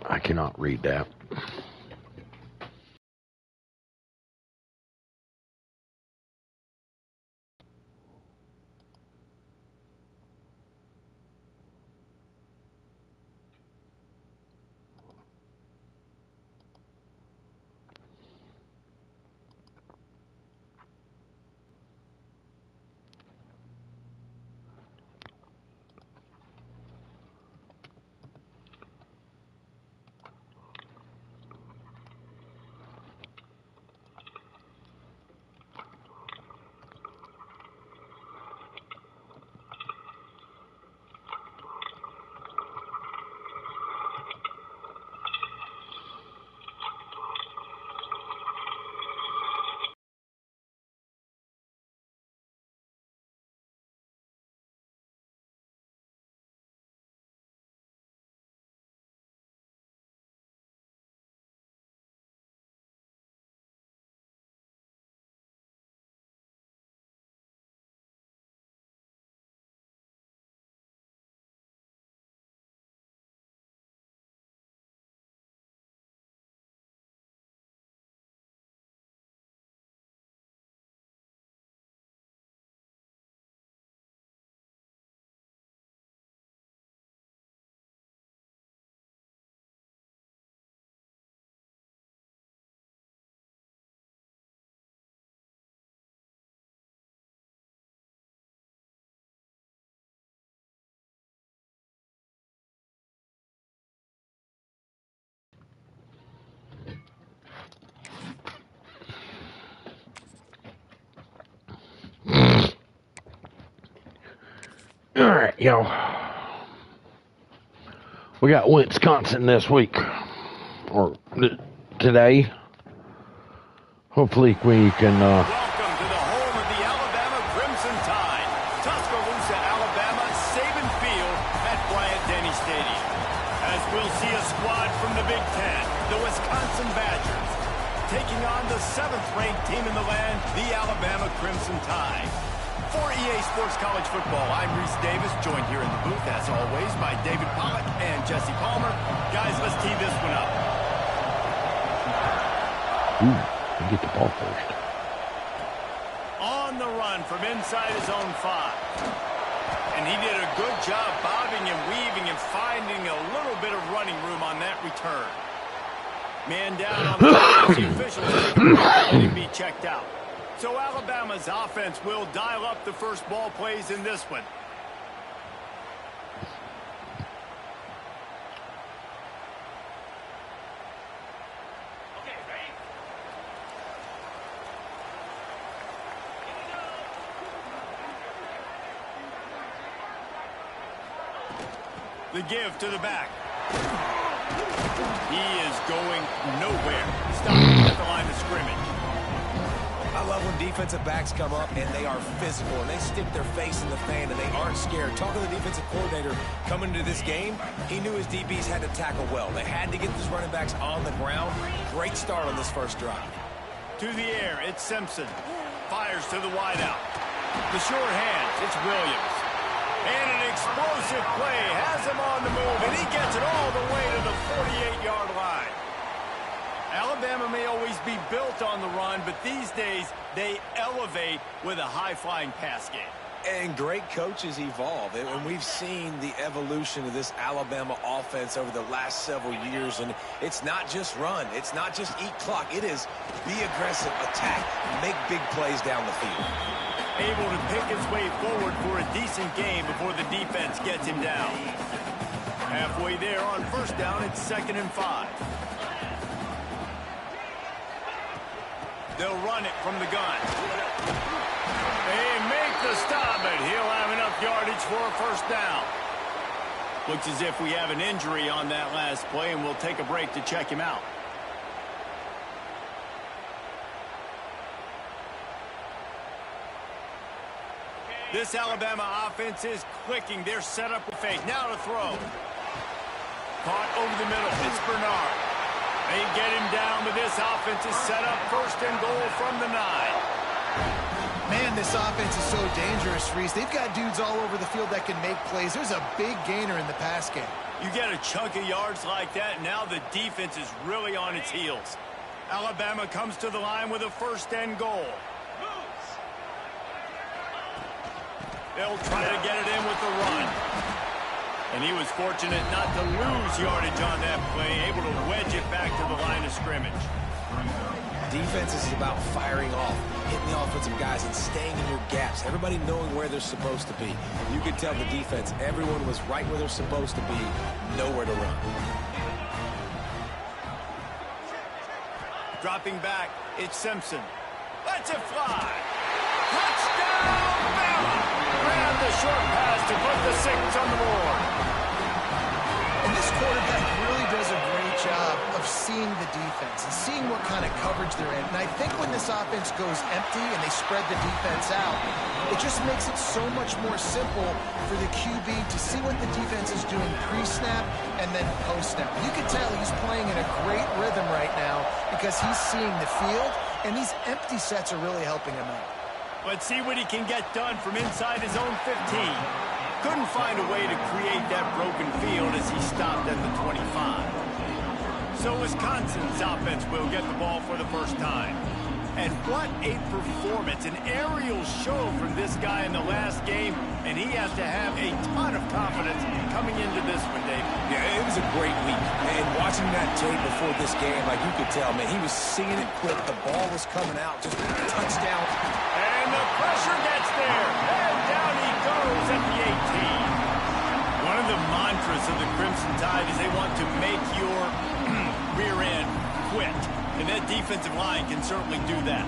I cannot read that. All right, y'all. We got Wisconsin this week, or today. Hopefully we can. Welcome to the home of the Alabama Crimson Tide, Tuscaloosa, Alabama, Saban Field at Bryant-Denny Stadium. As we'll see a squad from the Big Ten, the Wisconsin Badgers, taking on the 7th-ranked team in the land, the Alabama Crimson Tide. For EA Sports College Football, I'm Reese Davis, joined here in the booth, as always, by David Pollack and Jesse Palmer. Guys, let's tee this one up. Ooh, get the ball first. On the run from inside his own 5. And he did a good job bobbing and weaving and finding a little bit of running room on that return. Man down on the officials let him be checked out. So Alabama's offense will dial up the first ball plays in this one. Okay, ready? The give to the back. He is going nowhere. Stopping at the line of scrimmage. I love when defensive backs come up and they are physical and they stick their face in the fan and they aren't scared. Talking to the defensive coordinator coming into this game, he knew his DBs had to tackle well. They had to get these running backs on the ground. Great start on this first drive. To the air, it's Simpson. Fires to the wideout. The short hands, it's Williams. And an explosive play has him on the move, and he gets it all the way to the 48-yard line. Alabama may always be built on the run, but these days they elevate with a high-flying pass game. And great coaches evolve, and we've seen the evolution of this Alabama offense over the last several years, and it's not just run, it's not just eat clock, it is be aggressive, attack, make big plays down the field. Able to pick his way forward for a decent game before the defense gets him down. Halfway there on first down, it's 2nd and 5. They'll run it from the gun. They make the stop, but he'll have enough yardage for a first down. Looks as if we have an injury on that last play, and we'll take a break to check him out. This Alabama offense is clicking. They're set up with fake. Now to throw. Caught over the middle. It's Bernard. They get him down, but this offense is set up 1st and goal from the 9. Man, this offense is so dangerous, Reese. They've got dudes all over the field that can make plays. There's a big gainer in the pass game. You get a chunk of yards like that, now the defense is really on its heels. Alabama comes to the line with a 1st and goal. They'll try to get it in with the run. And he was fortunate not to lose yardage on that play, able to wedge it back to the line of scrimmage. Defense is about firing off, hitting the offensive guys, and staying in your gaps. Everybody knowing where they're supposed to be. You could tell the defense, everyone was right where they're supposed to be, nowhere to run. Dropping back, it's Simpson. Lets it fly. Touchdown, Bama! Grab the short pass to put the 6 on the board. And this quarterback really does a great job of seeing the defense and seeing what kind of coverage they're in. And I think when this offense goes empty and they spread the defense out, it just makes it so much more simple for the QB to see what the defense is doing pre-snap and then post-snap. You can tell he's playing in a great rhythm right now because he's seeing the field, and these empty sets are really helping him out. Let's see what he can get done from inside his own 15. Couldn't find a way to create that broken field as he stopped at the 25. So Wisconsin's offense will get the ball for the first time. And what a performance, an aerial show from this guy in the last game, and he has to have a ton of confidence coming into this one, Dave. Yeah, it was a great week. And watching that tape before this game, like you could tell, man, he was seeing it quick. The ball was coming out, just touchdown. And the pressure gets there. And down he goes at the 18. One of the mantras of the Crimson Tide is they want to make your rear end quit. And that defensive line can certainly do that.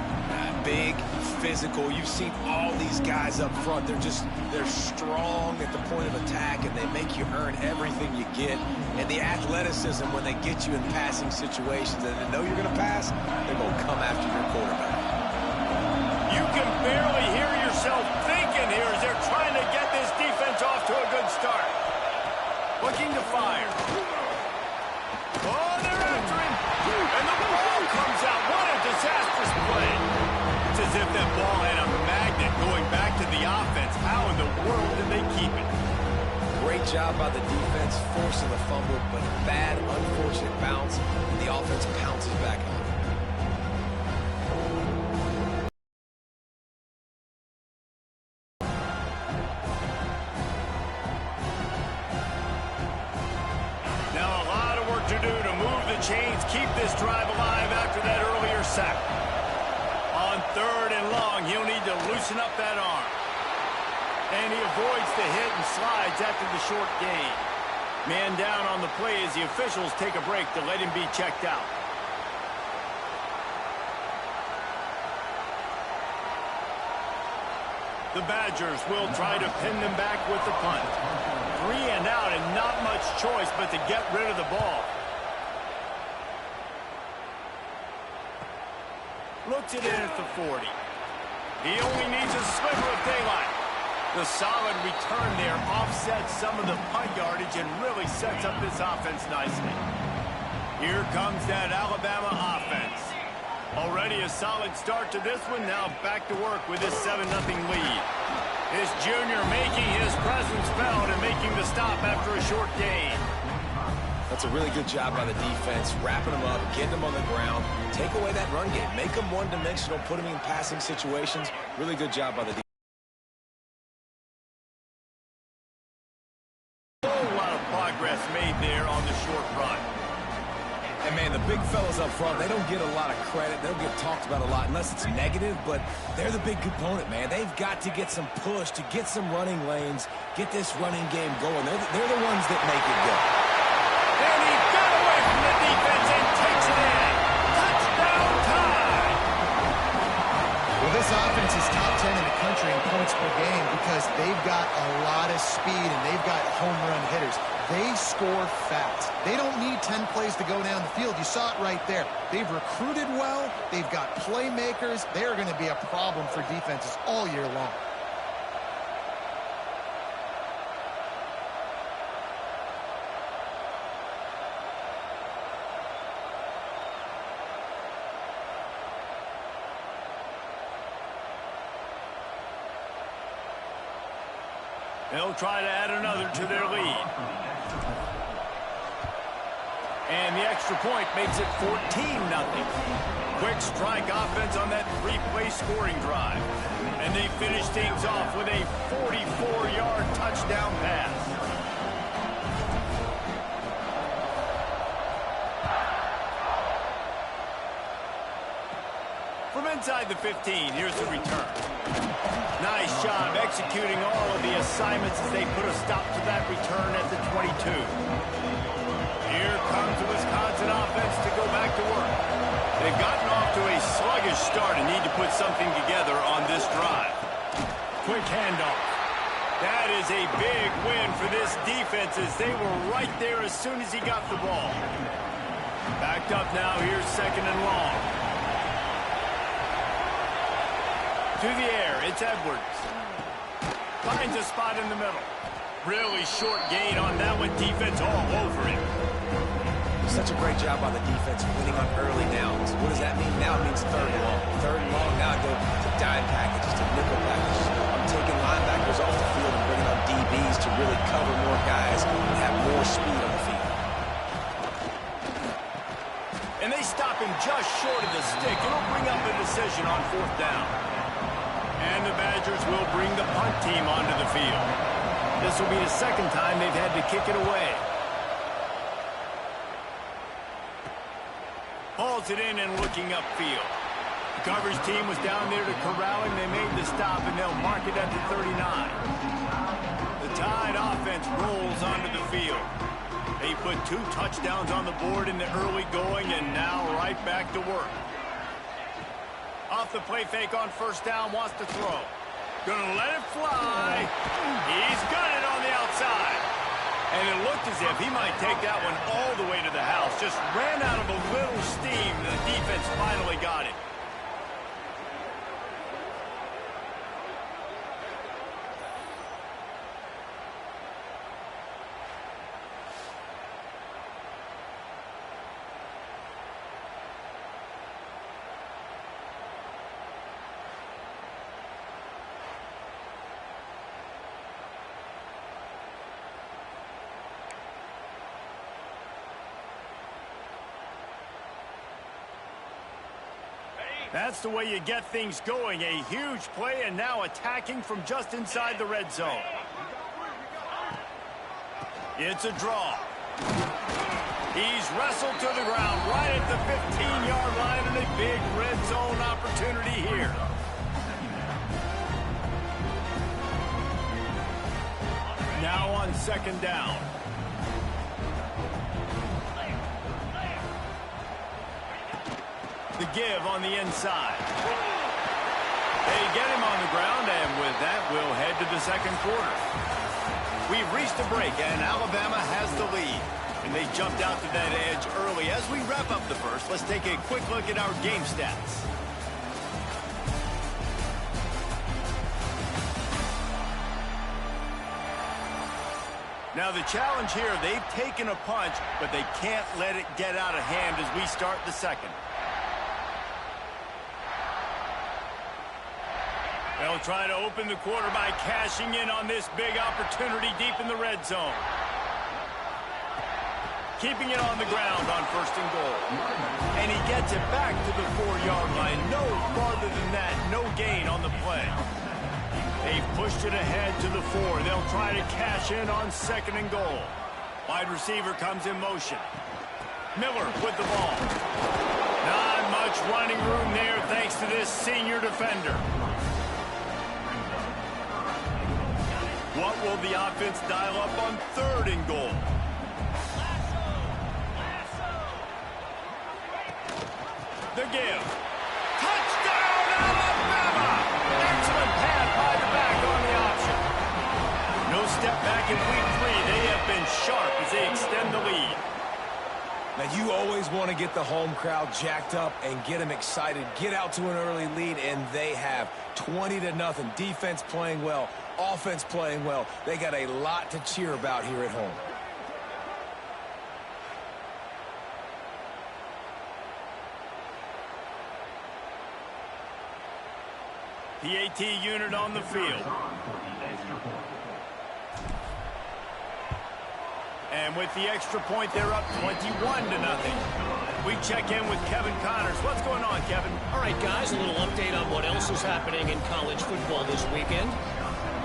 Big, physical. You've seen all these guys up front. They're strong at the point of attack, and they make you earn everything you get. And the athleticism, when they get you in passing situations and they know you're going to pass, they're going to come after your quarterback. You can barely hear yourself thinking here as they're trying to get this defense off to a good start. Looking to fire. Oh, they're after him. And the ball comes out. What a disastrous play. It's as if that ball had a magnet going back to the offense. How in the world did they keep it? Great job by the defense, forcing the fumble, but a bad, unfortunate bounce, and the offense pounces back on it. Now a lot of work to do to move the chains, keep this drive alive after that earlier sack. On 3rd and long, he'll need to loosen up that arm. And he avoids the hit and slides after the short gain. Man down on the play as the officials take a break to let him be checked out. The Badgers will try to pin them back with the punt. 3 and out and not much choice but to get rid of the ball. Looks it in at the 40. He only needs a sliver of daylight. The solid return there offsets some of the punt yardage and really sets up this offense nicely. Here comes that Alabama offense. Already a solid start to this one. Now back to work with this 7-0 lead. This junior making his presence felt and making the stop after a short gain. That's a really good job by the defense, wrapping them up, getting them on the ground, take away that run game, make them one-dimensional, put them in passing situations. Really good job by the defense. A whole lot of progress made there on the short run. And, man, the big fellas up front, they don't get a lot of credit. They don't get talked about a lot unless it's negative, but they're the big component, man. They've got to get some push, to get some running lanes, get this running game going. They're the ones that make it go. And he got away from the defense and takes it in. Touchdown time! Well, this offense is top 10 in the country in points per game because they've got a lot of speed and they've got home run hitters. They score fast. They don't need 10 plays to go down the field. You saw it right there. They've recruited well. They've got playmakers. They're going to be a problem for defenses all year long. They'll try to add another to their lead. And the extra point makes it 14-0. Quick strike offense on that three-play scoring drive. And they finish things off with a 44-yard touchdown pass. From inside the 15, here's the return. Nice job executing all of the assignments as they put a stop to that return at the 22. Here comes the Wisconsin offense to go back to work. They've gotten off to a sluggish start and need to put something together on this drive. Quick handoff. That is a big win for this defense as they were right there as soon as he got the ball. Backed up now, here's second and long. To the air, it's Edwards. Finds a spot in the middle. Really short gain on that one. Defense all over him. Such a great job by the defense winning on early downs. What does that mean? Now it means third and long. Third and long, now I go to dime packages, to nickel packages. I'm taking linebackers off the field and bringing on DBs to really cover more guys and have more speed on the field. And they stop him just short of the stick. It'll bring up a decision on fourth down. And the Badgers will bring the punt team onto the field. This will be the second time they've had to kick it away. Hauls it in and looking upfield. The coverage team was down there to corral him. They made the stop, and they'll mark it at the 39. The Tide offense rolls onto the field. They put 2 touchdowns on the board in the early going, and now right back to work. Off the play fake on first down, wants to throw. Gonna let it fly. He's got it on the outside. And it looked as if he might take that one all the way to the house. Just ran out of a little steam. The defense finally got it. That's the way you get things going. A huge play and now attacking from just inside the red zone. It's a draw. He's wrestled to the ground right at the 15-yard line and a big red zone opportunity here. Now on second down. The give on the inside. They get him on the ground, and with that, we'll head to the second quarter. We've reached a break, and Alabama has the lead. And they jumped out to that edge early. As we wrap up the first, let's take a quick look at our game stats. Now the challenge here, they've taken a punch, but they can't let it get out of hand as we start the second. They'll try to open the quarter by cashing in on this big opportunity deep in the red zone. Keeping it on the ground on first and goal. And he gets it back to the 4-yard line. No farther than that. No gain on the play. They've pushed it ahead to the 4. They'll try to cash in on second and goal. Wide receiver comes in motion. Miller with the ball. Not much running room there thanks to this senior defender. What will the offense dial up on third and goal? The give. Touchdown, Alabama! Excellent pass by the back on the option. No step back in week 3. They have been sharp as they extend the lead. Now, you always want to get the home crowd jacked up and get them excited. Get out to an early lead, and they have 20-0. Defense playing well, offense playing well. They got a lot to cheer about here at home. PAT unit on the field. And with the extra point, they're up 21-0. We check in with Kevin Connors. What's going on, Kevin? All right, guys, a little update on what else is happening in college football this weekend.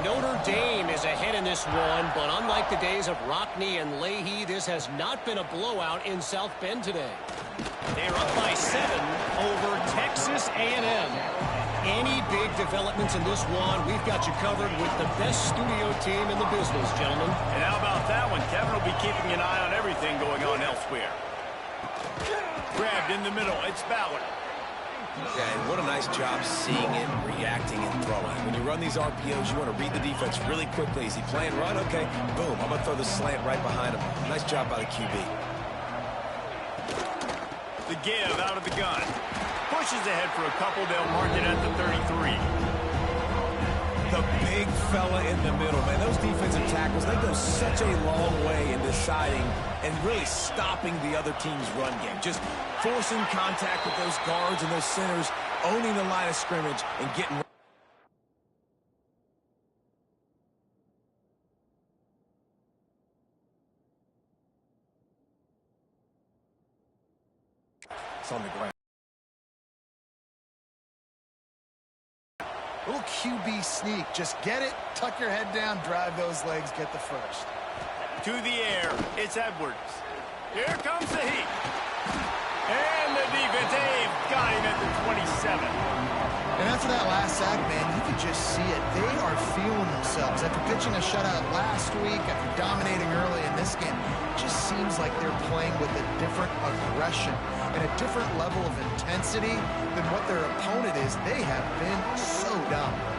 Notre Dame is ahead in this one, but unlike the days of Rockne and Leahy, this has not been a blowout in South Bend today. They're up by 7 over Texas A&M. Any big developments in this one, we've got you covered with the best studio team in the business, gentlemen. And how about that one? Kevin will be keeping an eye on everything going on elsewhere. Grabbed in the middle. It's Ballard. Yeah, and what a nice job seeing it, reacting, and throwing. When you run these RPOs, you want to read the defense really quickly. Is he playing run? Okay, boom. I'm going to throw the slant right behind him. Nice job by the QB. The give out of the gun. Pushes ahead for a couple. They'll mark it at the 33. The big fella in the middle, man. Those defensive tackles, they go such a long way in deciding and really stopping the other team's run game. Just forcing contact with those guards and those centers, owning the line of scrimmage, and getting... It's on the ground. Little QB sneak. Just get it, tuck your head down, drive those legs, get the first. To the air, it's Edwards. Here comes the heat. And the defense, they've got him at the 27. And after that last sack, man, you could just see it. They are feeling themselves. After pitching a shutout last week, after dominating early in this game, it just seems like they're playing with a different aggression and a different level of intensity than what their opponent is. They have been so dominant.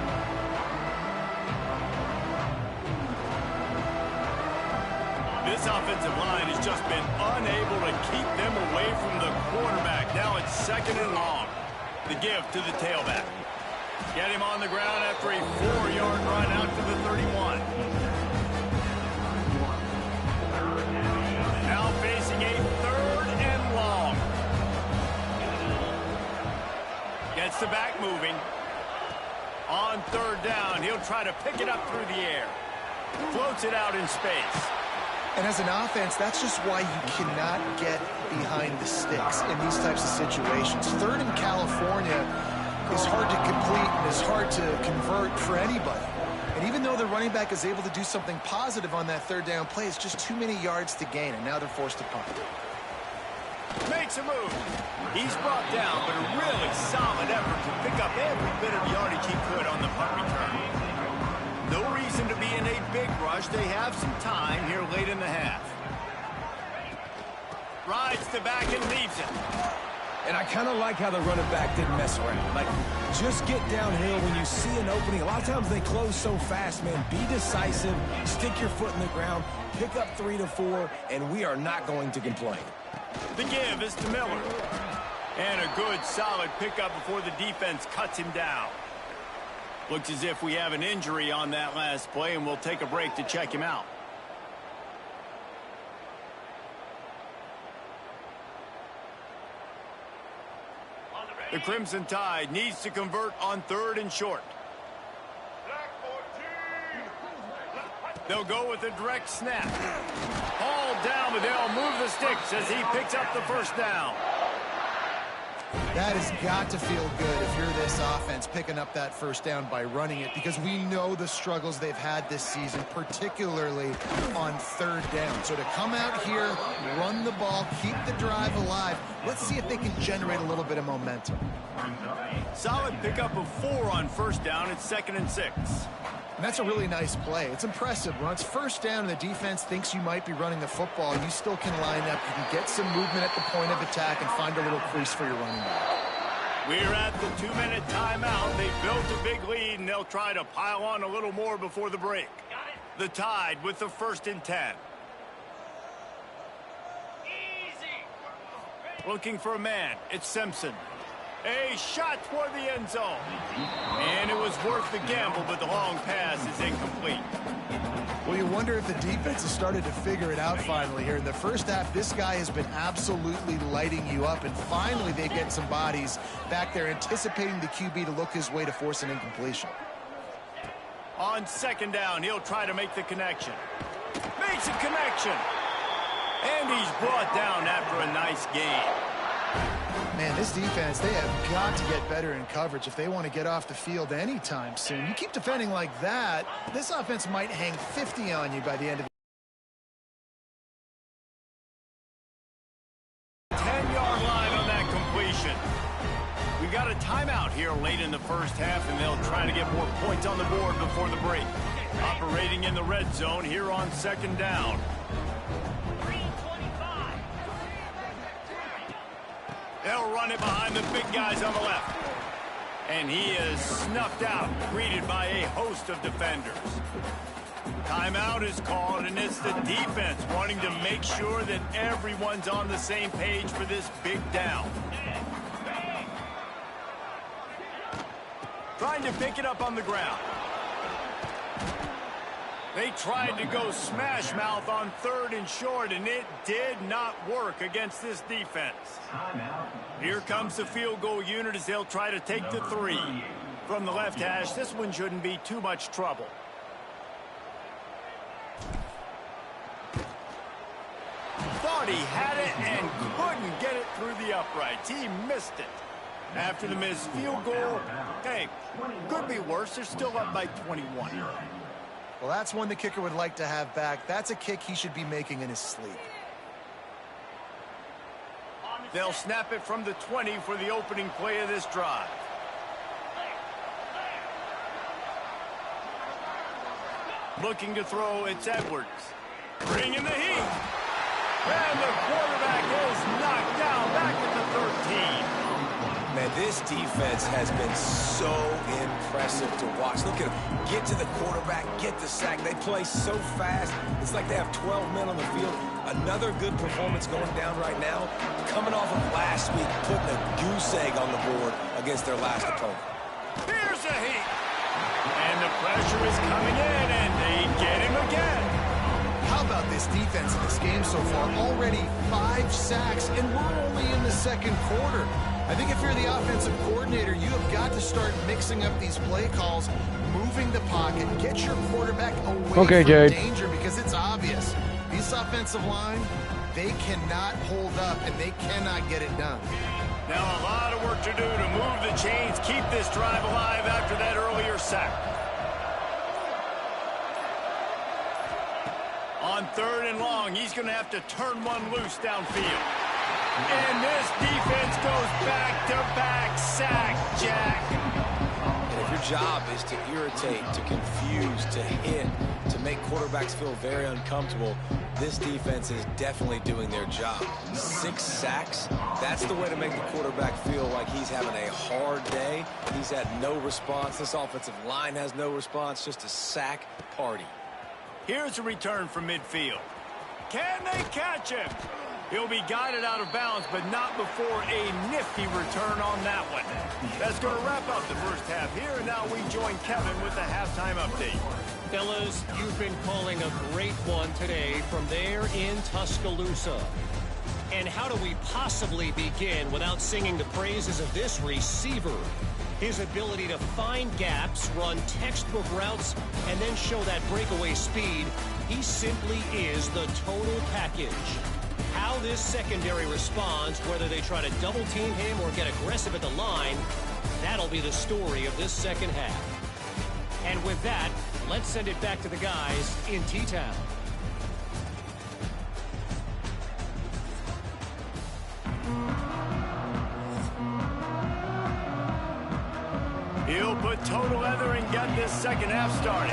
This offensive line has just been unable to keep them away from the quarterback. Now it's 2nd and long. The give to the tailback. Get him on the ground after a 4-yard run out to the 31. Now facing a 3rd and long. Gets the back moving. On 3rd down, he'll try to pick it up through the air. Floats it out in space. And as an offense, that's just why you cannot get behind the sticks in these types of situations. 3rd in California is hard to complete and is hard to convert for anybody. And even though the running back is able to do something positive on that 3rd down play, it's just too many yards to gain, and now they're forced to punt. Makes a move. He's brought down, but a really solid effort to pick up every bit of yardage he could on the punt return. No reason to be in a big rush. They have some time here late in the half. Rides the back and leaves it. And I kind of like how the running back didn't mess around. Like, just get downhill when you see an opening. A lot of times they close so fast, man. Be decisive, stick your foot in the ground, pick up 3 to 4, and we are not going to complain. The give is to Miller. And a good, solid pickup before the defense cuts him down. Looks as if we have an injury on that last play, and we'll take a break to check him out. The Crimson Tide needs to convert on 3rd and short. They'll go with a direct snap. Hauled down, but they'll move the sticks as he picks up the 1st down. That has got to feel good if you're this offense picking up that 1st down by running it, because we know the struggles they've had this season, particularly on 3rd down. So to come out here, run the ball, keep the drive alive, let's see if they can generate a little bit of momentum. Solid pickup of 4 on 1st down. It's 2nd and 6. And that's a really nice play. It's impressive. When it's 1st down and the defense thinks you might be running the football, you still can line up. You can get some movement at the point of attack and find a little crease for your running back. We're at the 2-minute timeout. They built a big lead, and they'll try to pile on a little more before the break. The Tide with the 1st and 10. Looking for a man. It's Simpson. A shot toward the end zone. And it was worth the gamble, but the long pass is incomplete. Well, you wonder if the defense has started to figure it out finally here. In the 1st half, this guy has been absolutely lighting you up, and finally they get some bodies back there anticipating the QB to look his way to force an incompletion. On 2nd down, he'll try to make the connection. Makes a connection. And he's brought down after a nice gain. Man, this defense, they have got to get better in coverage if they want to get off the field anytime soon. You keep defending like that, this offense might hang 50 on you by the end of the 10-yard line on that completion. We got a timeout here late in the first half, and they'll try to get more points on the board before the break. Operating in the red zone here on second down. They'll run it behind the big guys on the left. And he is snuffed out, greeted by a host of defenders. Timeout is called, and it's the defense wanting to make sure that everyone's on the same page for this big down. Trying to pick it up on the ground. They tried to go smash mouth on 3rd and short, and it did not work against this defense. Here comes the field goal unit as they'll try to take the 3. From the left hash, this one shouldn't be too much trouble. Thought he had it and couldn't get it through the uprights. He missed it. After the missed field goal, hey, could be worse. They're still up by 21. Well, that's one the kicker would like to have back. That's a kick he should be making in his sleep. They'll snap it from the 20 for the opening play of this drive. Looking to throw, it's Edwards. Bringing the heat. And the quarterback is knocked down back at the 13. Man, this defense has been so impressive to watch. Look at them. Get to the quarterback, get the sack. They play so fast. It's like they have 12 men on the field. Another good performance going down right now. Coming off of last week, putting a goose egg on the board against their last opponent. Here's a heat. And the pressure is coming in, and they get him again. How about this defense in this game so far? Already 5 sacks, and we're only in the second quarter. I think if you're the offensive coordinator, you have got to start mixing up these play calls, moving the pocket, get your quarterback away from danger, because it's obvious. This offensive line, they cannot hold up, and they cannot get it done. Now a lot of work to do to move the chains, keep this drive alive after that earlier sack. On 3rd and long, he's going to have to turn one loose downfield. And this defense goes back-to-back sack, Jack. And if your job is to irritate, to confuse, to hit, to make quarterbacks feel very uncomfortable, this defense is definitely doing their job. 6 sacks, that's the way to make the quarterback feel like he's having a hard day. He's had no response. This offensive line has no response, just a sack party. Here's a return from midfield. Can they catch him? He'll be guided out of bounds, but not before a nifty return on that one. That's going to wrap up the first half here, and now we join Kevin with the halftime update. Fellas, you've been calling a great one today from there in Tuscaloosa. And how do we possibly begin without singing the praises of this receiver? His ability to find gaps, run textbook routes, and then show that breakaway speed, he simply is the total package. How this secondary responds, whether they try to double team him or get aggressive at the line, that'll be the story of this second half. And with that, let's send it back to the guys in T-Town. He'll put total leather and get this second half started.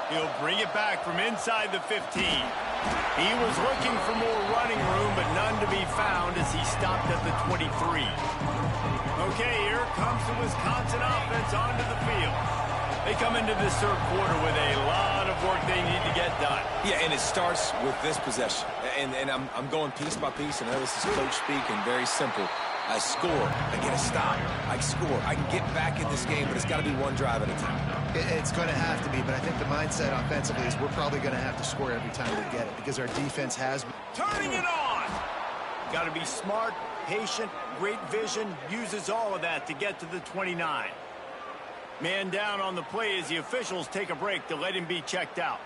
He'll bring it back from inside the 15. He was looking for more running room, but none to be found as he stopped at the 23. Okay, here comes the Wisconsin offense onto the field. They come into this third quarter with a lot of work they need to get done. Yeah, and it starts with this possession. And I'm going piece by piece, and I know this is coach speak and very simple. I score, I get a stop, I score. I can get back in this game, but it's got to be one drive at a time. It's going to have to be, but I think the mindset offensively is we're probably going to have to score every time we get it because our defense has... Turning it on! Got to be smart, patient, great vision, uses all of that to get to the 29. Man down on the play as the officials take a break to let him be checked out.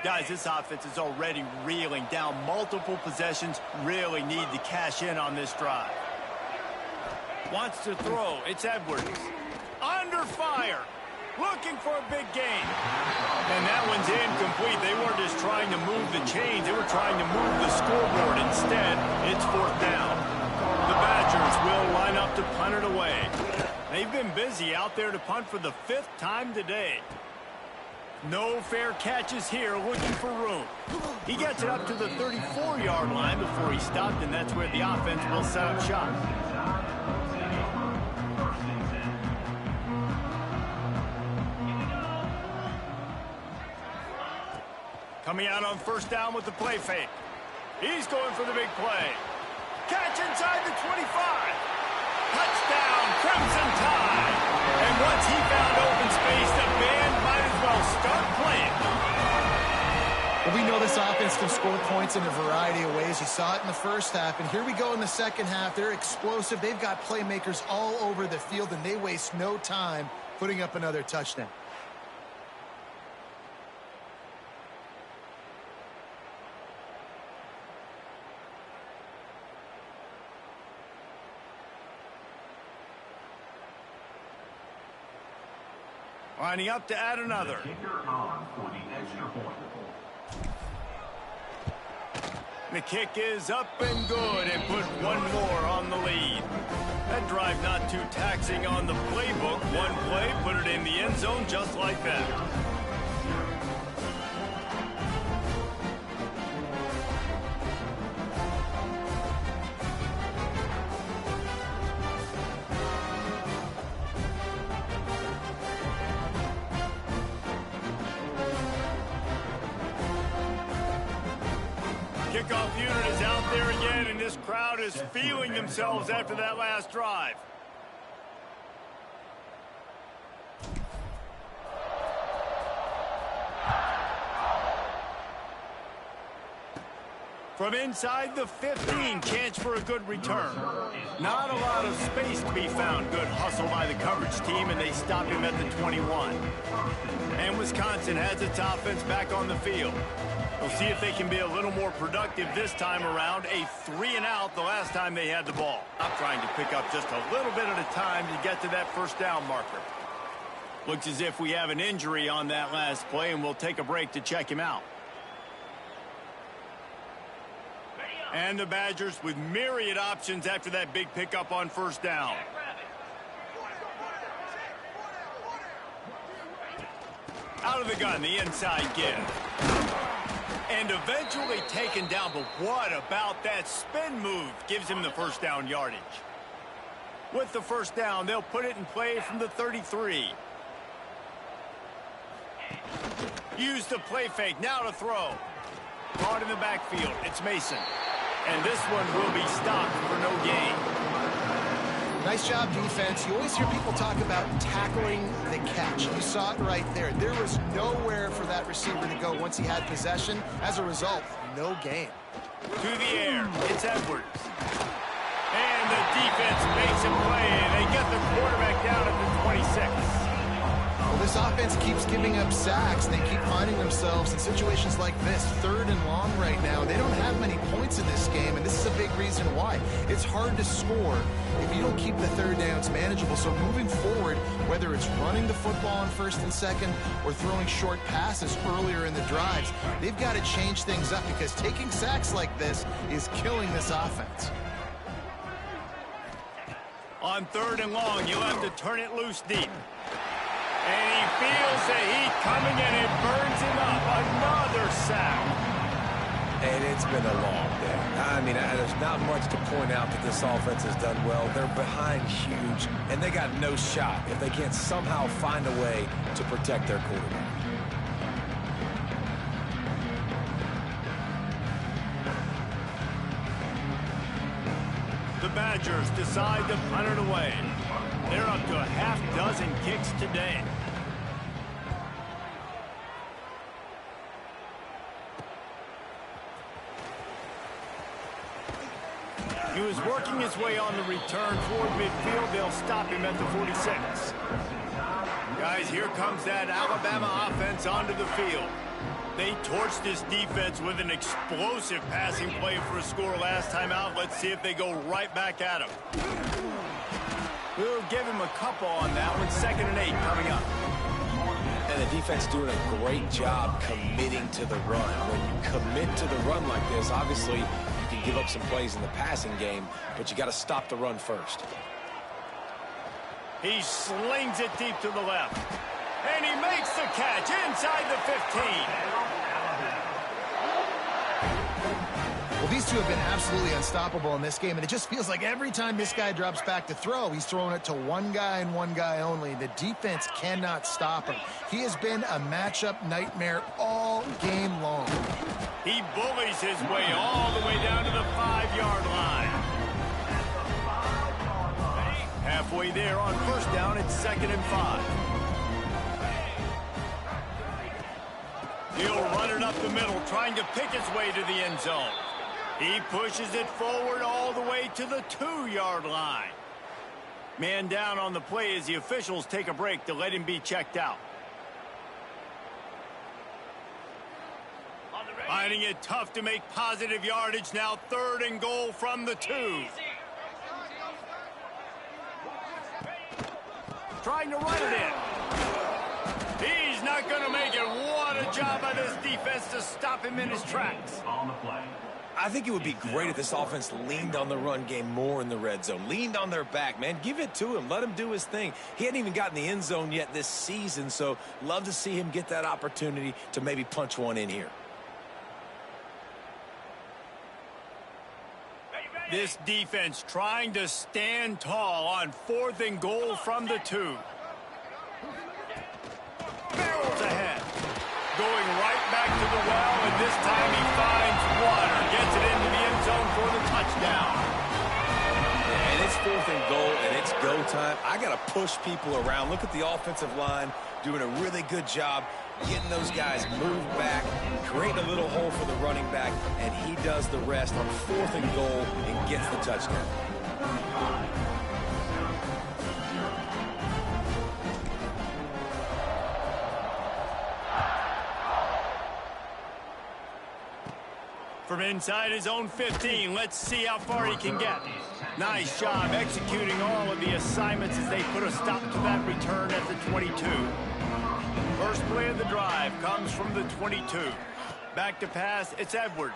Guys, this offense is already reeling down multiple possessions. Really need to cash in on this drive. Wants to throw. It's Edwards. Under fire. Looking for a big gain. And that one's incomplete. They weren't just trying to move the chains. They were trying to move the scoreboard. Instead, it's fourth down. The Badgers will line up to punt it away. They've been busy out there to punt for the 5th time today. No fair catches here, looking for room. He gets it up to the 34-yard line before he stopped, and that's where the offense will set up shop. Coming out on first down with the play fake. He's going for the big play. Catch inside the 25. Touchdown, Crimson Tide. And once he found open space, the band might as well start playing. Well, we know this offense can score points in a variety of ways. You saw it in the first half, and here we go in the second half. They're explosive. They've got playmakers all over the field, and they waste no time putting up another touchdown. Lining up to add another. The kick is up and good and put one more on the lead. That drive not too taxing on the playbook. One play, put it in the end zone just like that. Kickoff unit is out there again, and this crowd is feeling themselves after that last drive. From inside the 15, chance for a good return. Not a lot of space to be found. Good hustle by the coverage team, and they stop him at the 21. And Wisconsin has its offense back on the field. We'll see if they can be a little more productive this time around. A 3-and-out the last time they had the ball. I'm trying to pick up just a little bit at a time to get to that first down marker. Looks as if we have an injury on that last play, and we'll take a break to check him out. And the Badgers with myriad options after that big pickup on first down. Out of the gun, the inside give. And eventually taken down, but what about that spin move? Gives him the first down yardage. With the first down, they'll put it in play from the 33. Use the play fake, now to throw. Caught in the backfield, it's Mason. And this one will be stopped for no gain. Nice job, defense. You always hear people talk about tackling the catch. You saw it right there. There was nowhere for that receiver to go once he had possession. As a result, no gain. To the air, it's Edwards. And the defense makes a play, and they get the quarterback down at the 26. Well, this offense keeps giving up sacks. They keep finding themselves in situations like this, 3rd and long right now. They don't have many points in this game, and this is a big reason why. It's hard to score if you don't keep the third downs manageable. So moving forward, whether it's running the football on 1st and 2nd or throwing short passes earlier in the drives, they've got to change things up because taking sacks like this is killing this offense. On 3rd and long, you'll have to turn it loose deep. And he feels the heat coming, and it burns him up. Another sack. And it's been a long day. I mean, there's not much to point out that this offense has done well. They're behind huge, and they got no shot if they can't somehow find a way to protect their quarterback. The Badgers decide to punt it away. They're up to a half-dozen kicks today. He was working his way on the return toward midfield. They'll stop him at the 46. Guys, here comes that Alabama offense onto the field. They torched this defense with an explosive passing play for a score last time out. Let's see if they go right back at him. We'll give him a couple on that one. 2nd and 8 coming up. And the defense doing a great job committing to the run. When you commit to the run like this, obviously you can give up some plays in the passing game, but you got to stop the run first. He slings it deep to the left. And he makes the catch inside the 15. Well, these two have been absolutely unstoppable in this game, and it just feels like every time this guy drops back to throw, he's throwing it to one guy and one guy only. The defense cannot stop him. He has been a matchup nightmare all game long. He bullies his way all the way down to the 5-yard line. Halfway there on 1st down, it's 2nd and 5. He'll run it up the middle, trying to pick his way to the end zone. He pushes it forward all the way to the 2-yard line. Man down on the play as the officials take a break to let him be checked out. Finding it tough to make positive yardage now. 3rd and goal from the 2. Trying to run it in. He's not going to make it. What a job by this defense to stop him in his tracks. I think it would be great if this offense leaned on the run game more in the red zone. Leaned on their back, man. Give it to him. Let him do his thing. He hadn't even gotten the end zone yet this season, so love to see him get that opportunity to maybe punch one in here. This defense trying to stand tall on 4th and goal from the 2. Barrels ahead. Going right back to the well, and this time he finds water. Gets it into the end zone for the touchdown. And it's 4th and goal, and it's go time. I got to push people around. Look at the offensive line doing a really good job getting those guys moved back, creating a little hole for the running back, and he does the rest on 4th and goal and gets the touchdown. From inside his own 15, let's see how far he can get. Nice job executing all of the assignments as they put a stop to that return at the 22. First play of the drive comes from the 22. Back to pass, it's Edwards.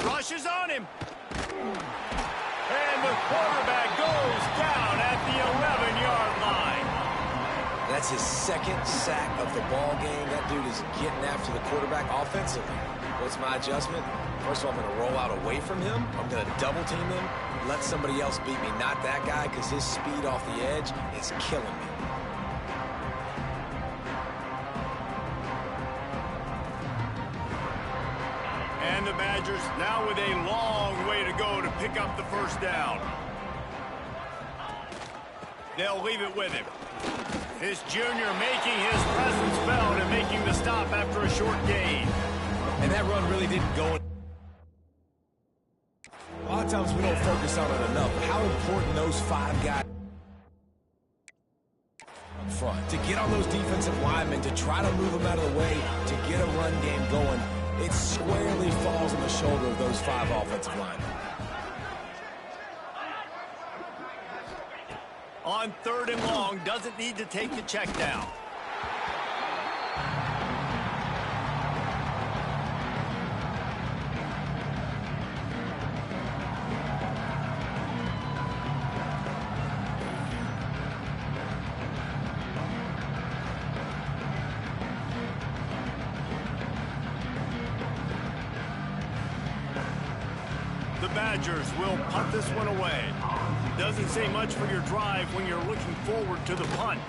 Rushes on him. And the quarterback goes down at the 11-yard line. That's his 2nd sack of the ball game. That dude is getting after the quarterback offensively. What's my adjustment? First of all, I'm going to roll out away from him. I'm going to double team him. Let somebody else beat me, not that guy, because his speed off the edge is killing me. And the Badgers now with a long way to go to pick up the 1st down. They'll leave it with him. This junior making his presence felt and making the stop after a short gain. And that run really didn't go in. A lot of times we don't focus on it enough, but how important those 5 guys up front. To get on those defensive linemen, to try to move them out of the way, to get a run game going, it squarely falls on the shoulder of those 5 offensive linemen. On 3rd and long, doesn't need to take the check down. The Badgers will punt this one away. Doesn't say much for your drive when you're looking forward to the punt.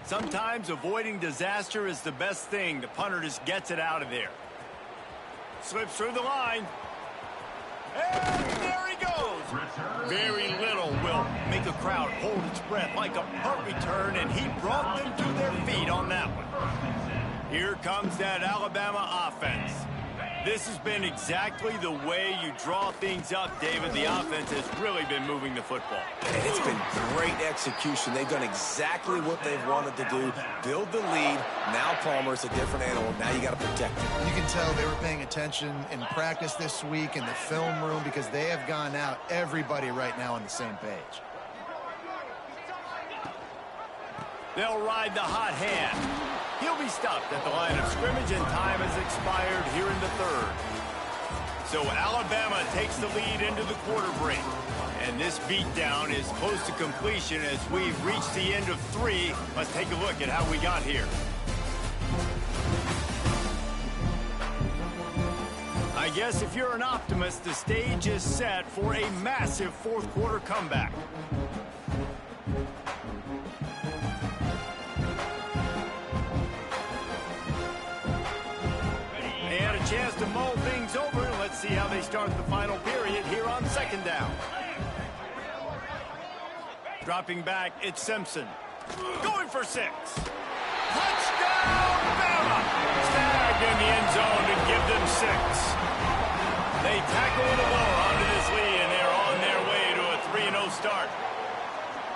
Sometimes avoiding disaster is the best thing. The punter just gets it out of there. Slips through the line. And there he goes. Very little will make a crowd hold its breath like a punt return, and he brought them to their feet on that one. Here comes that Alabama offense. This has been exactly the way you draw things up, David. The offense has really been moving the football. And it's been great execution. They've done exactly what they've wanted to do. Build the lead. Now Palmer's a different animal. Now you got to protect him. You can tell they were paying attention in practice this week in the film room because they have gone out, everybody right now on the same page. They'll ride the hot hand. He'll be stopped at the line of scrimmage, and time has expired here in the third. So Alabama takes the lead into the quarter break. And this beatdown is close to completion as we've reached the end of 3. Let's take a look at how we got here. I guess if you're an optimist, the stage is set for a massive fourth quarter comeback. Chance to mull things over, and let's see how they start the final period here on second down. Dropping back, it's Simpson. Going for 6. Touchdown, Bama! Snagged in the end zone to give them 6. They tackle the ball onto this lead, and they're on their way to a 3-0 start.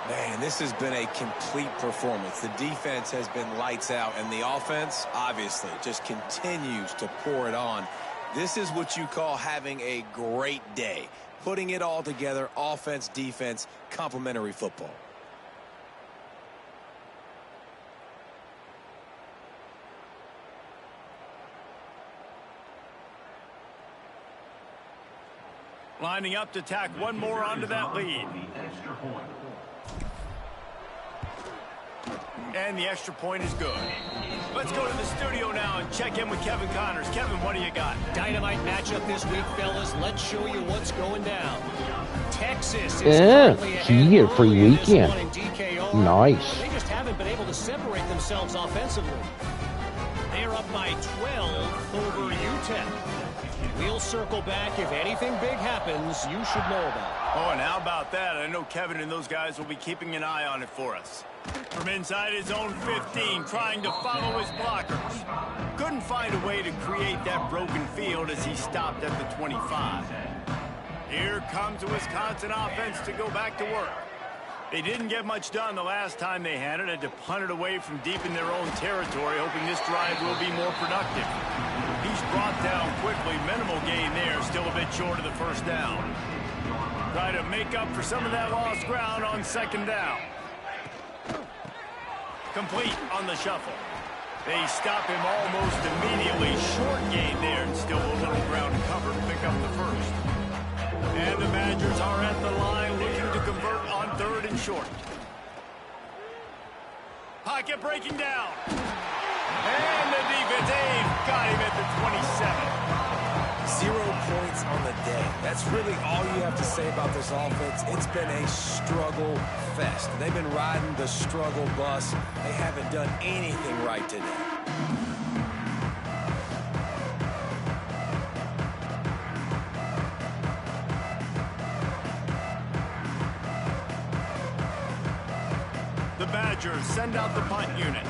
Man, this has been a complete performance. The defense has been lights out, and the offense, obviously, just continues to pour it on. This is what you call having a great day. Putting it all together, offense, defense, complementary football. Lining up to tack one more onto that lead. And the extra point is good. Let's go to the studio now and check in with Kevin Connors. Kevin, what do you got? Dynamite matchup this week, fellas. Let's show you what's going down. Texas is currently ahead free early in this weekend. one in DKR. Nice. They just haven't been able to separate themselves offensively. They are up by 12 over UTEP. We'll circle back. If anything big happens, you should know about it. Oh, and how about that? I know Kevin and those guys will be keeping an eye on it for us. From inside his own 15, trying to follow his blockers. Couldn't find a way to create that broken field as he stopped at the 25. Here comes the Wisconsin offense to go back to work. They didn't get much done the last time they had it. Had to punt it away from deep in their own territory, hoping this drive will be more productive. He's brought down quickly. Minimal gain there, still a bit short of the first down. Try to make up for some of that lost ground on second down. Complete on the shuffle. They stop him almost immediately. Short gain there, and still a little ground to cover to pick up the first. And the Badgers are at the line looking to convert on third and short. Pocket breaking down. And the defense got him at the 27. 0 points on the day. That's really all you have to say about this offense. It's been a struggle fest. They've been riding the struggle bus. They haven't done anything right today. The Badgers send out the punt unit.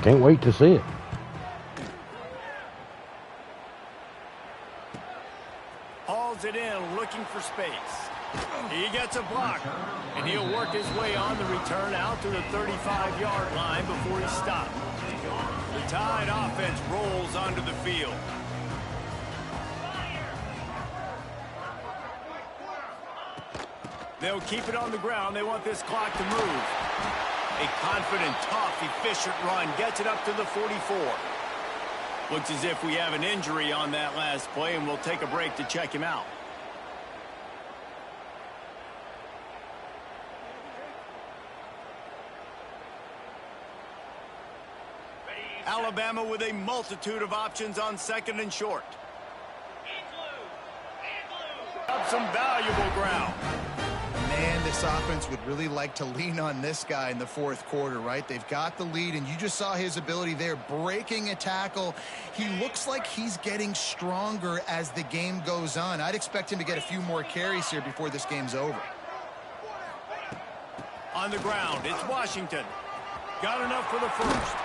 Can't wait to see it. Hauls it in, looking for space. He gets a block, and he'll work his way on the return out to the 35-yard line before he's stopped. The Tide offense rolls onto the field. They'll keep it on the ground. They want this clock to move. A confident, tough, efficient run gets it up to the 44. Looks as if we have an injury on that last play, and we'll take a break to check him out. Alabama with a multitude of options on second and short. Up some valuable ground. Man, this offense would really like to lean on this guy in the fourth quarter, right? They've got the lead, and you just saw his ability there, breaking a tackle. He looks like he's getting stronger as the game goes on. I'd expect him to get a few more carries here before this game's over. On the ground, it's Washington. Got enough for the first.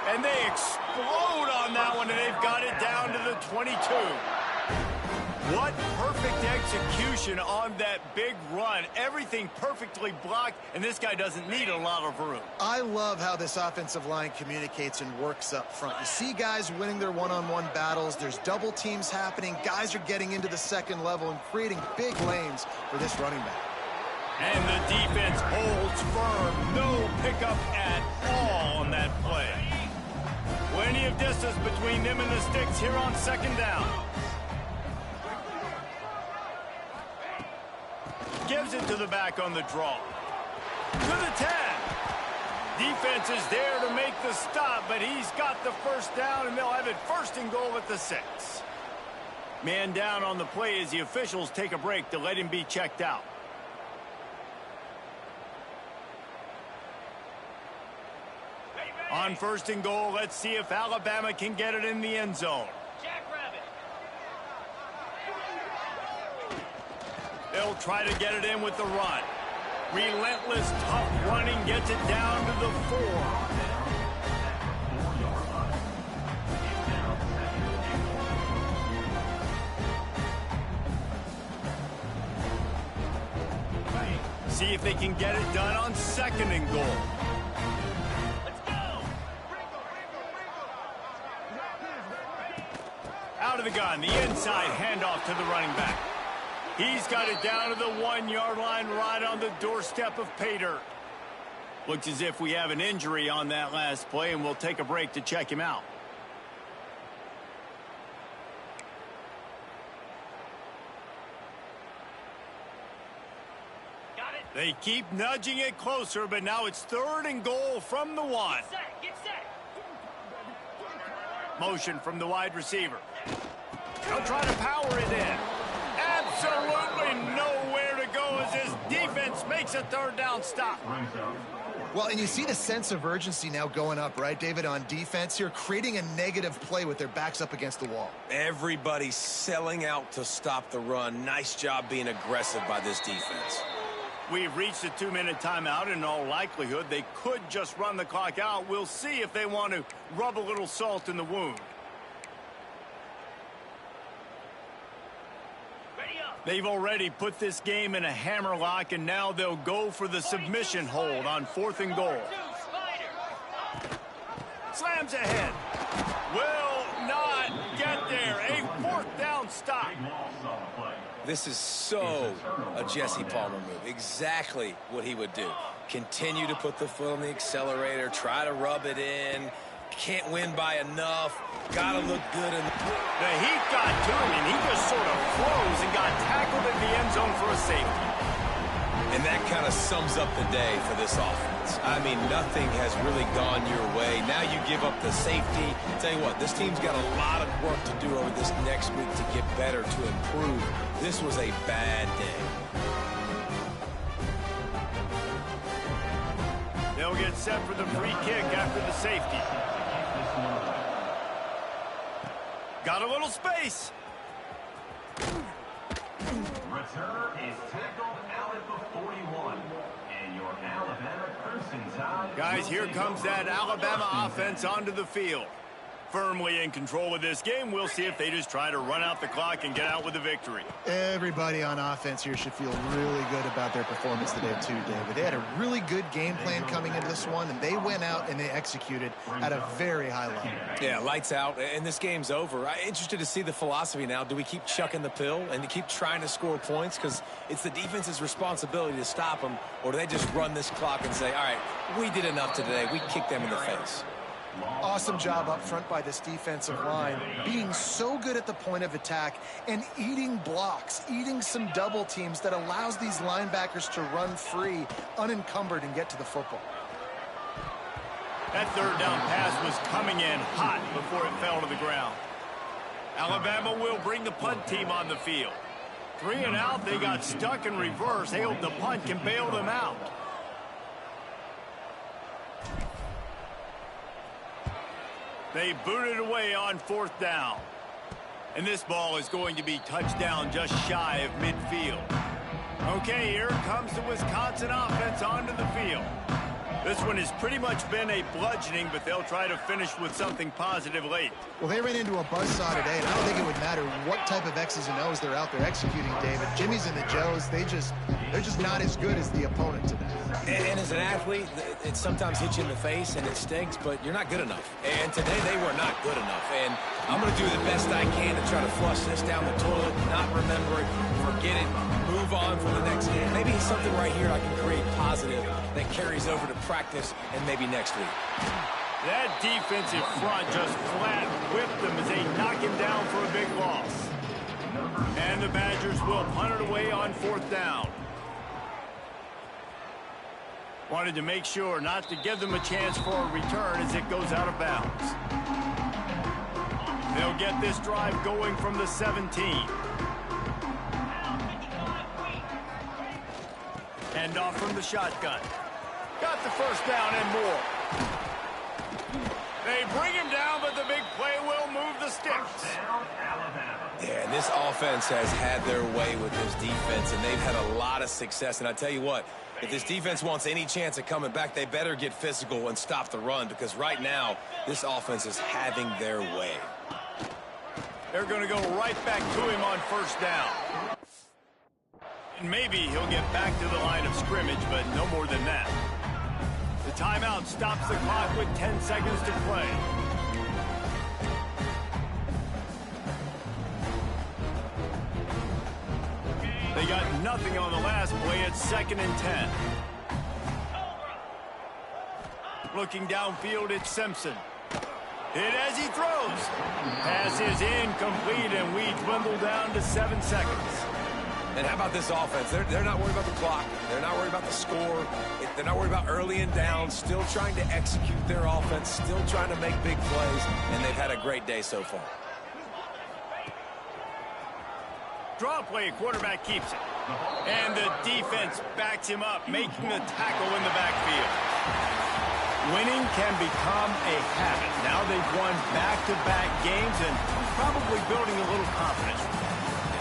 And they explode explode on that one, and they've got it down to the 22. What perfect execution on that big run. Everything perfectly blocked, and this guy doesn't need a lot of room. I love how this offensive line communicates and works up front. You see guys winning their one-on-one battles. There's double teams happening. Guys are getting into the second level and creating big lanes for this running back. And the defense holds firm. No pickup at all on that play. Plenty of distance between them and the sticks here on second down. Gives it to the back on the draw. To the 10. Defense is there to make the stop, but he's got the first down, and they'll have it first and goal at the 6. Man down on the play as the officials take a break to let him be checked out. On first and goal, let's see if Alabama can get it in the end zone. They'll try to get it in with the run. Relentless, tough running gets it down to the 4. See if they can get it done on second and goal. Out of the gun, the inside handoff to the running back. He's got it down to the 1-yard line right on the doorstep of pay dirt. Looks as if we have an injury on that last play, and we'll take a break to check him out. Got it. They keep nudging it closer, but now it's third and goal from the 1. Get set. Motion from the wide receiver. They'll try to power it in. Absolutely nowhere to go as his defense makes a third down stop. Well, and you see the sense of urgency now going up, right, David, on defense here, creating a negative play with their backs up against the wall. Everybody's selling out to stop the run. Nice job being aggressive by this defense. We've reached a 2-minute timeout. In all likelihood, they could just run the clock out. We'll see if they want to rub a little salt in the wound. They've already put this game in a hammerlock, and now they'll go for the submission hold on fourth and goal. Slams ahead. Will not get there. A fourth down stop. This is so a Jesse Palmer move. Exactly what he would do. Continue to put the foot on the accelerator, try to rub it in. Can't win by enough. Gotta look good. The heat got to him, and he just sort of froze and got tackled in the end zone for a safety. And that kind of sums up the day for this offense. I mean, nothing has really gone your way. Now you give up the safety. Tell you what, this team's got a lot of work to do over this next week to get better, to improve. This was a bad day. They'll get set for the free kick after the safety. Got a little space. Returner is tackled out at the 41. And your Alabama Crimson Tide. Guys, here comes that Alabama offense onto the field. Firmly in control of this game. We'll see if they just try to run out the clock and get out with a victory. Everybody on offense here should feel really good about their performance today too, David. They had a really good game plan coming into this one, and they went out and they executed at a very high level. Yeah, lights out, and this game's over. I'm interested to see the philosophy now. Do we keep chucking the pill and keep trying to score points? Because it's the defense's responsibility to stop them, or do they just run this clock and say, all right, we did enough today. We kicked them in the face. Awesome job up front by this defensive line, being so good at the point of attack and eating blocks, eating some double teams that allows these linebackers to run free, unencumbered, and get to the football. That third down pass was coming in hot before it fell to the ground. Alabama will bring the punt team on the field. 3 and out, they got stuck in reverse. They hope the punt can bail them out. They booted away on fourth down. And this ball is going to be touchdown just shy of midfield. Okay, here comes the Wisconsin offense onto the field. This one has pretty much been a bludgeoning, but they'll try to finish with something positive late. Well, they ran into a buzzsaw today, and I don't think it would matter what type of X's and O's they're out there executing, David. Jimmy's and the Joes, they're just not as good as the opponent today. And as an athlete, it sometimes hits you in the face and it stinks, but you're not good enough. And today they were not good enough. And I'm going to do the best I can to try to flush this down the toilet, not remember it, forget it, move on for the next game. Maybe something right here I can create positive that carries over to practice and maybe next week. That defensive front just flat whipped them as they knock him down for a big loss. And the Badgers will punt it away on 4th down. Wanted to make sure not to give them a chance for a return as it goes out of bounds. They'll get this drive going from the 17. Hand off from the shotgun. Got the first down and more. They bring him down, but the big play will move the sticks. Yeah, and this offense has had their way with this defense, and they've had a lot of success. And I tell you what, if this defense wants any chance of coming back, they better get physical and stop the run, because right now, this offense is having their way. They're going to go right back to him on 1st down. And maybe he'll get back to the line of scrimmage, but no more than that. The timeout stops the clock with 10 seconds to play. They got nothing on the last play. It's 2nd and 10. Looking downfield, it's Simpson. Hit as he throws. Pass is incomplete, and we dwindle down to 7 seconds. And how about this offense? They're not worried about the clock. They're not worried about the score. They're not worried about early and down. Still trying to execute their offense. Still trying to make big plays. And they've had a great day so far. Draw play, quarterback keeps it. And the defense backs him up, making the tackle in the backfield. Winning can become a habit. Now they've won back-to-back games and probably building a little confidence.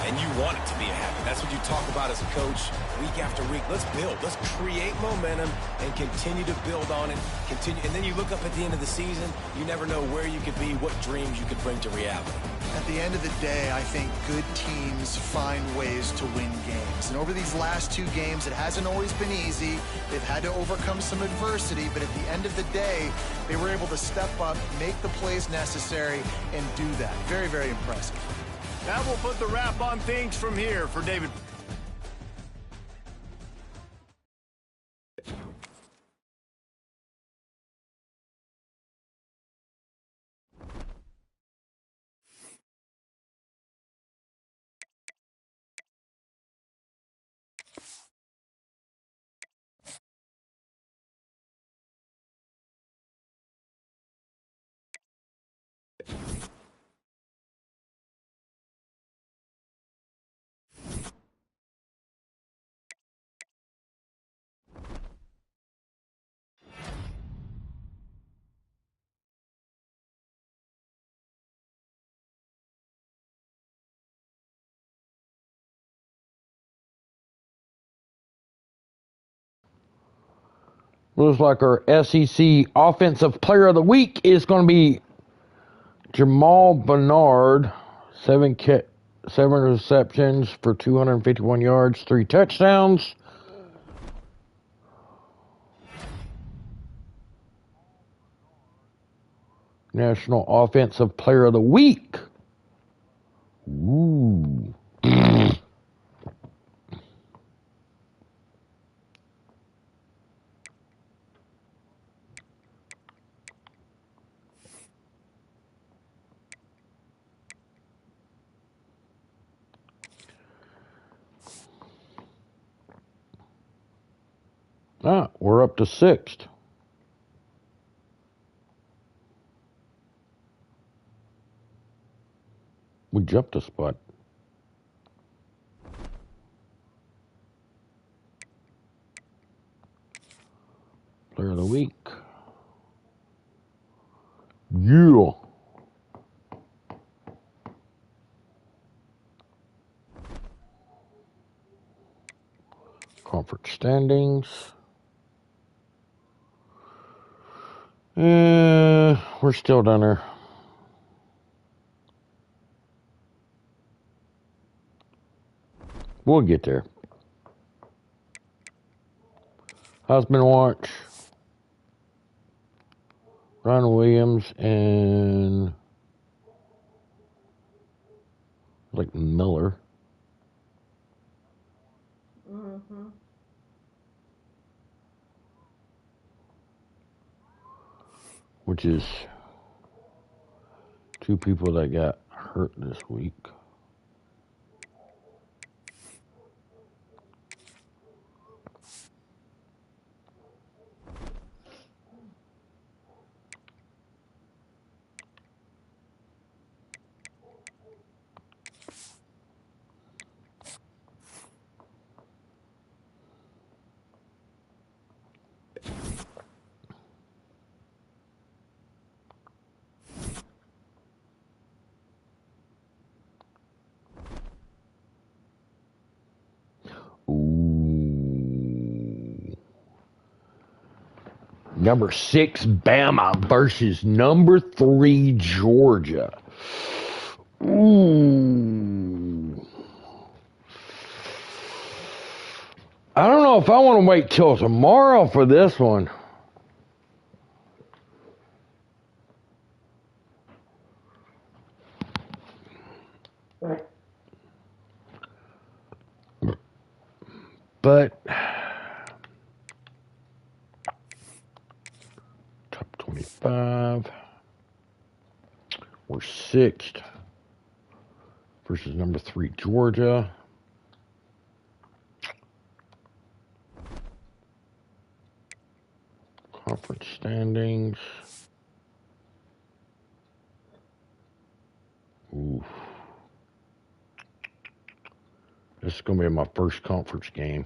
And you want it to be a habit. That's what you talk about as a coach week after week. Let's build. Let's create momentum and continue to build on it. Continue, and then you look up at the end of the season, you never know where you could be, what dreams you could bring to reality. At the end of the day, I think good teams find ways to win games. And over these last 2 games, it hasn't always been easy. They've had to overcome some adversity, but at the end of the day, they were able to step up, make the plays necessary, and do that. Very, very impressive. That will put the wrap on things from here for David. Looks like our SEC Offensive Player of the Week is going to be Jamal Bernard. 7 receptions for 251 yards, 3 touchdowns. National Offensive Player of the Week. Ooh. We're up to 6th. We jumped a spot. Player of the Week. Yeah. Conference standings. We're still down there. We'll get there. Husband watch. Ron Williams and like Miller. Which is two people that got hurt this week. Ooh. Number 6, Bama versus number 3, Georgia. Ooh. I don't know if I want to wait till tomorrow for this one. But top 25, we're 6th versus number 3, Georgia. Conference standings. Oof. This is going to be my first conference game.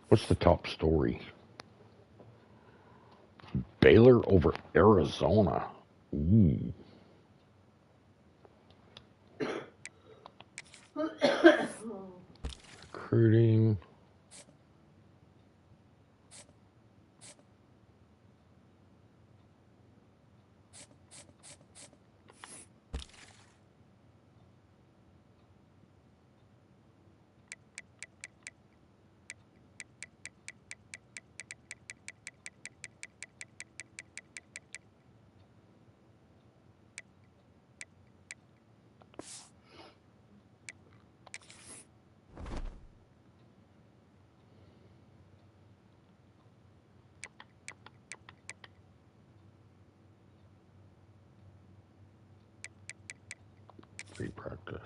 What's the top story? Baylor over Arizona. Ooh. Recruiting. Free practice.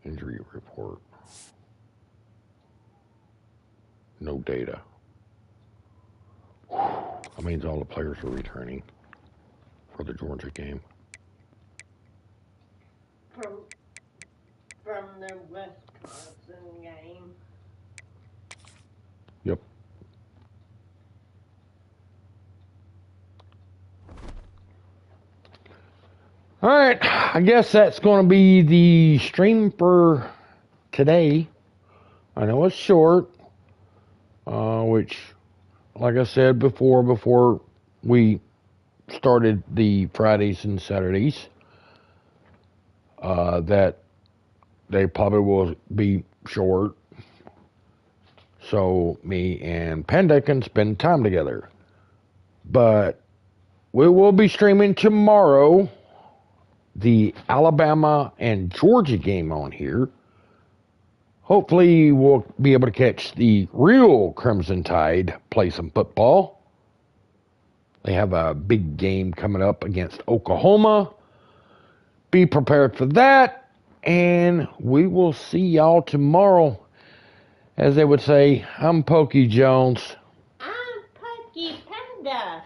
Injury report. No data. That means all the players are returning for the Georgia game. From the Wisconsin game. Yep. All right, I guess that's going to be the stream for today. I know it's short, which, like I said before we started the Fridays and Saturdays, that they probably will be short. so me and Panda can spend time together. But we will be streaming tomorrow the Alabama and Georgia game on here. Hopefully we'll be able to catch the real Crimson Tide play some football. They have a big game coming up against Oklahoma. Be prepared for that. And we will see y'all tomorrow. As they would say, I'm Pokey Jones. I'm Pokey Panda.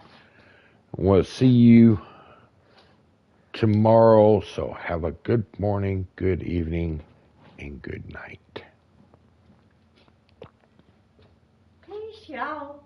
We'll see you tomorrow. So have a good morning, good evening, and good night. Peace, y'all.